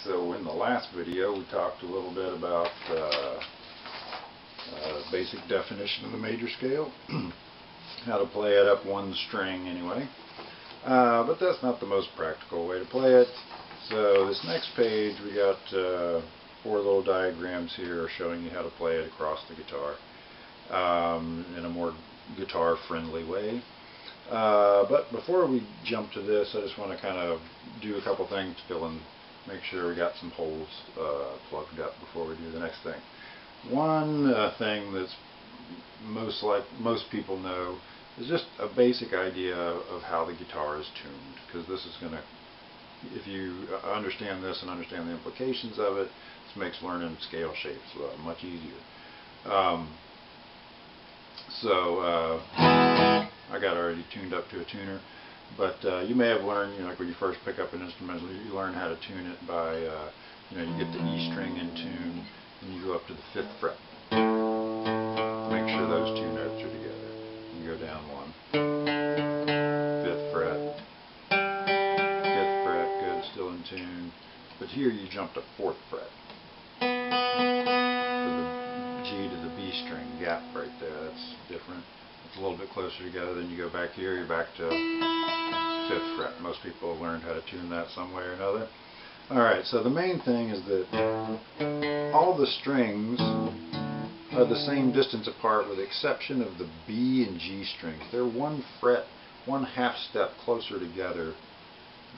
So in the last video we talked a little bit about basic definition of the major scale, how to play it up one string anyway, but that's not the most practical way to play it. So this next page we got 4 little diagrams here showing you how to play it across the guitar in a more guitar friendly way. But before we jump to this, I just want to kind of do a couple things to fill in, make sure we got some holes plugged up before we do the next thing. One thing that's most people know is just a basic idea of how the guitar is tuned, because this is going to, if you understand this and understand the implications of it, this makes learning scale shapes much easier. I got already tuned up to a tuner, but you may have learned, like when you first pick up an instrument, you learn how to tune it by, you get the E string in tune, and you go up to the 5th fret. Make sure those 2 notes are together. You go down 1, 5th fret, 5th fret, good, still in tune. But here you jump to 4th fret. For the G to the B string gap right there, that's different. It's a little bit closer together. Then you go back here, you're back to 5th fret. Most people have learned how to tune that some way or another. Alright, so the main thing is that all the strings are the same distance apart with the exception of the B and G strings. They're 1 fret, 1/2 step closer together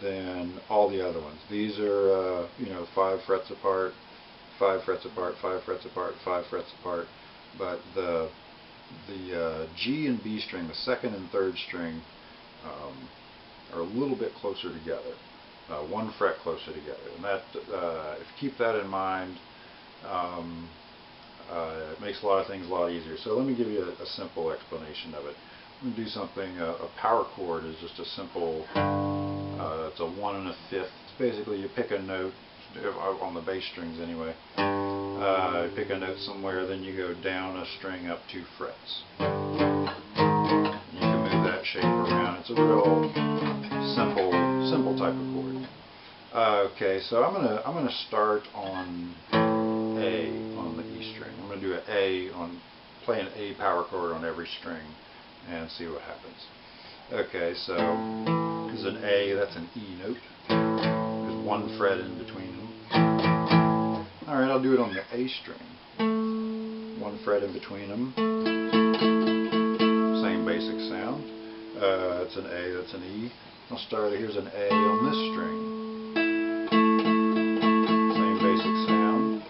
than all the other ones. These are 5 frets apart, 5 frets apart, 5 frets apart, 5 frets apart, but the G and B string, the 2nd and 3rd string, are a little bit closer together, 1 fret closer together, and that if you keep that in mind, it makes a lot of things a lot easier. So let me give you a simple explanation of it. I'm going to do something. A power chord is just a simple. It's a 1 1/5. It's basically you pick a note on the bass strings anyway. You pick a note somewhere, then you go down a string up 2 frets. You can move that shape around. It's a real simple type of chord. Okay, so I'm gonna start on A on the E string. I'm gonna do an A play an A power chord on every string and see what happens. Okay, so this is an A. That's an E note. There's 1 fret in between them. Alright, I'll do it on the A string. 1 fret in between them. Same basic sound. It's an A, that's an E. I'll start, here's an A on this string. Same basic sound.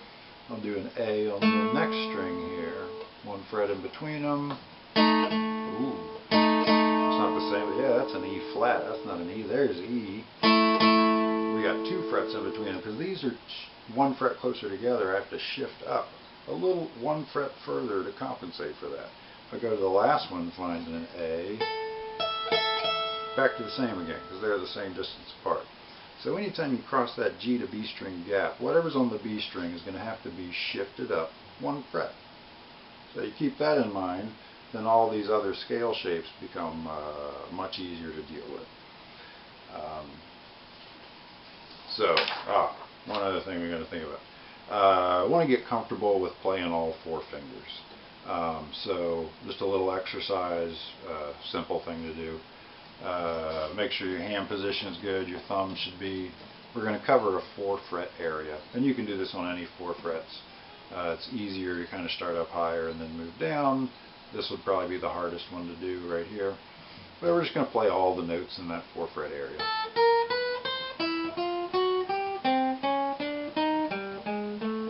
I'll do an A on the next string here. 1 fret in between them. Ooh. It's not the same, but yeah, that's an E flat. That's not an E. There's E. We got 2 frets in between them, because these are 1 fret closer together. I have to shift up a little 1 fret further to compensate for that. If I go to the last one and find an A, back to the same again, because they're the same distance apart. So anytime you cross that G to B string gap, whatever's on the B string is going to have to be shifted up 1 fret. So you keep that in mind, then all these other scale shapes become much easier to deal with. One other thing we're going to think about. I want to get comfortable with playing all 4 fingers. So just a little exercise, simple thing to do. Make sure your hand position is good, your thumb should be. We're going to cover a 4 fret area, and you can do this on any 4 frets. It's easier to kind of start up higher and then move down. This would probably be the hardest one to do right here. But we're just going to play all the notes in that 4 fret area.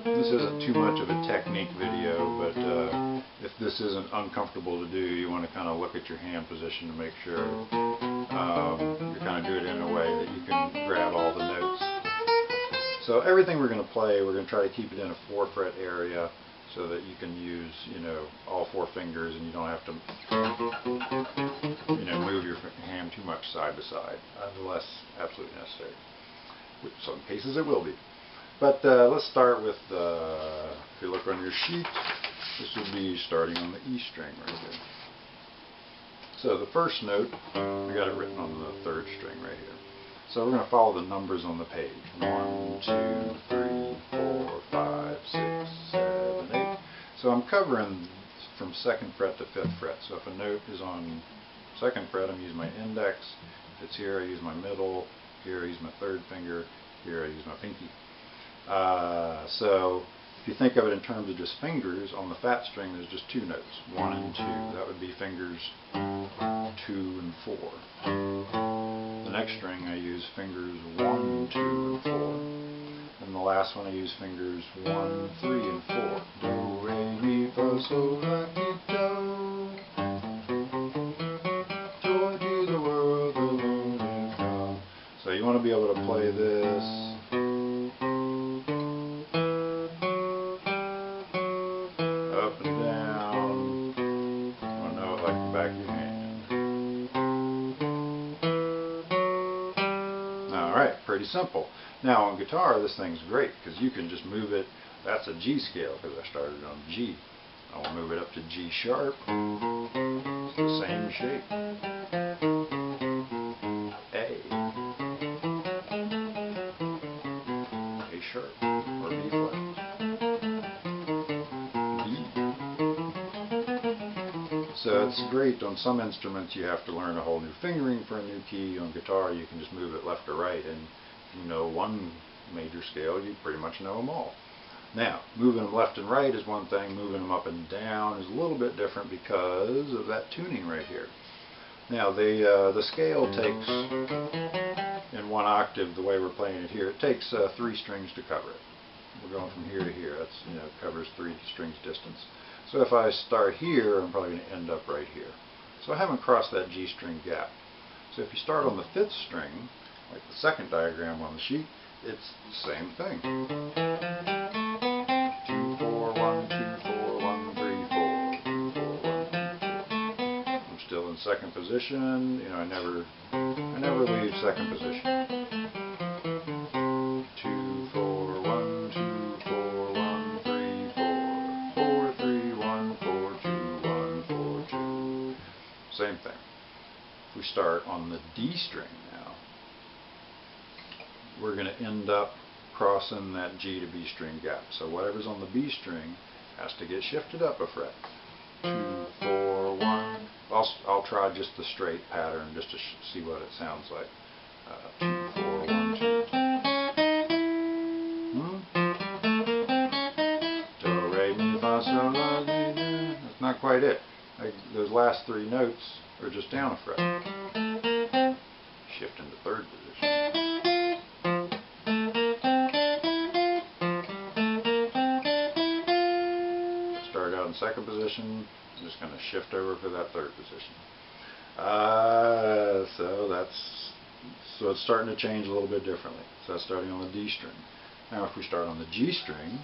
This isn't too much of a technique video, but if this isn't uncomfortable to do, you want to kind of look at your hand position to make sure you kind of do it in a way that you can grab all the notes. So everything we're going to play, we're going to try to keep it in a 4 fret area so that you can use, all 4 fingers, and you don't have to, move your hand too much side to side, unless absolutely necessary. Which some cases it will be. But let's start with, if you look on your sheet, this would be starting on the E string right here. So the first note, I got it written on the 3rd string right here. So we're going to follow the numbers on the page. 1, 2, 3, 4, 5, 6, 7, 8. So I'm covering from 2nd fret to 5th fret. So if a note is on 2nd fret, I'm using my index. If it's here, I use my middle. Here, I use my 3rd finger. Here, I use my pinky. So if you think of it in terms of just fingers, on the fat string there's just 2 notes, 1 and 2. That would be fingers 2 and 4. The next string I use fingers 1, 2, and 4. And the last one I use fingers 1, 3, and 4. Do, re, mi, fa, sol, la, ti, do. Joy to the world, the Lord is come. So you want to be able to play this up and down. I want to know it like the back of your hand. Alright, pretty simple. Now on guitar this thing's great because you can just move it. That's a G scale because I started on G. I'll move it up to G sharp. It's the same shape. A sharp or B flat. B. So it's great. On some instruments you have to learn a whole new fingering for a new key. On guitar you can just move it left or right, and if you know one major scale you pretty much know them all. Now, moving them left and right is one thing, moving them up and down is a little bit different because of that tuning right here. Now the scale takes, in 1 octave, the way we're playing it here, it takes 3 strings to cover it. We're going from here to here. That's, covers 3 strings distance. So if I start here, I'm probably going to end up right here. So I haven't crossed that G string gap. So if you start on the 5th string, like the 2nd diagram on the sheet, it's the same thing. 2, 4, 1, 2, 4, 1, 3, 4, 2, 4, 1, 2, 4. I'm still in 2nd position. I never leave 2nd position. 2, 4, 1, 2, 4, 1, 3, 4, 4, 3, 1, 4, 2, 1, 4, 2. Same thing. If we start on the D string now, we're going to end up crossing that G to B string gap. So whatever's on the B string has to get shifted up a fret. 2, 4, 1. I'll try just the straight pattern just to see what it sounds like. 2, 4, 1, 2. Do, re, mi, fa, sol, la, ti, do. That's not quite it. Those last 3 notes are just down a fret. Shift into 3rd position. Start out in 2nd position. I'm just going to shift over for that 3rd position. So it's starting to change a little bit differently. So that's starting on the D string. Now if we start on the G string,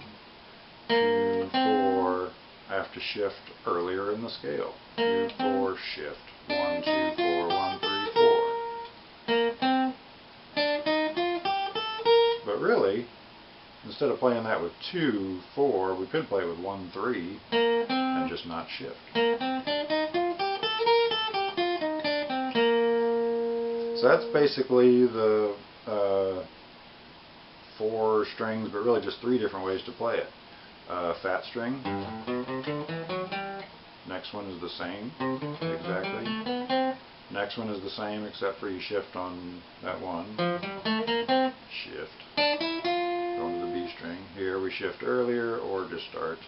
2, 4, I have to shift earlier in the scale. 2, 4, shift. 1, 2, 4, 1, 3, 4. But really, instead of playing that with 2, 4, we could play it with 1, 3 and just not shift. So that's basically the 4 strings, but really just 3 different ways to play it. Fat string. Next one is the same, exactly. Next one is the same except for you shift on that one. Shift. Going to the B string. Here we shift earlier or just start.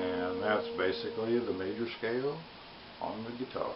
And that's basically the major scale on the guitar.